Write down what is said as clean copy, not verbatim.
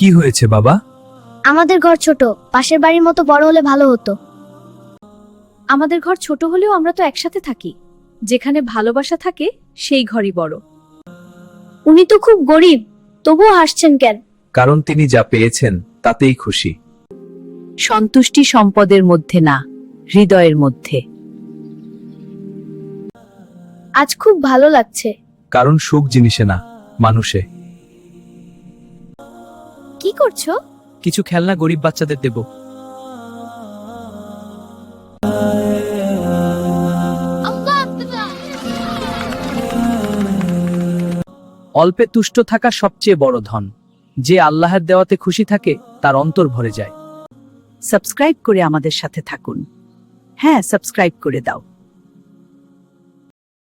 কি হয়েছে বাবা? আমাদের ঘর ছোট, পাশের বাড়ির মতো বড় হলে ভালো হতো। আমাদের ঘর ছোট হলেও আমরা তো একসাথে থাকি। যেখানে ভালোবাসা থাকে সেই ঘরই বড়। উনি তো খুব গরিব, তবুও হাসছেন কেন? কারণ তিনি যা পেয়েছেন তাতেই খুশি। সন্তুষ্টি সম্পদের মধ্যে না, হৃদয়ের মধ্যে। আজ খুব ভালো লাগছে। কারণ সুখ জিনিসে না, মানুষে। কি করছো? কিছু খেলনা গরিব বাচ্চাদের দেব। অল্পে তুষ্ট থাকা সবচেয়ে বড় ধন। যে আল্লাহর দেওয়াতে খুশি থাকে তার অন্তর ভরে যায়। সাবস্ক্রাইব করে আমাদের সাথে থাকুন। হ্যাঁ, সাবস্ক্রাইব করে দাও।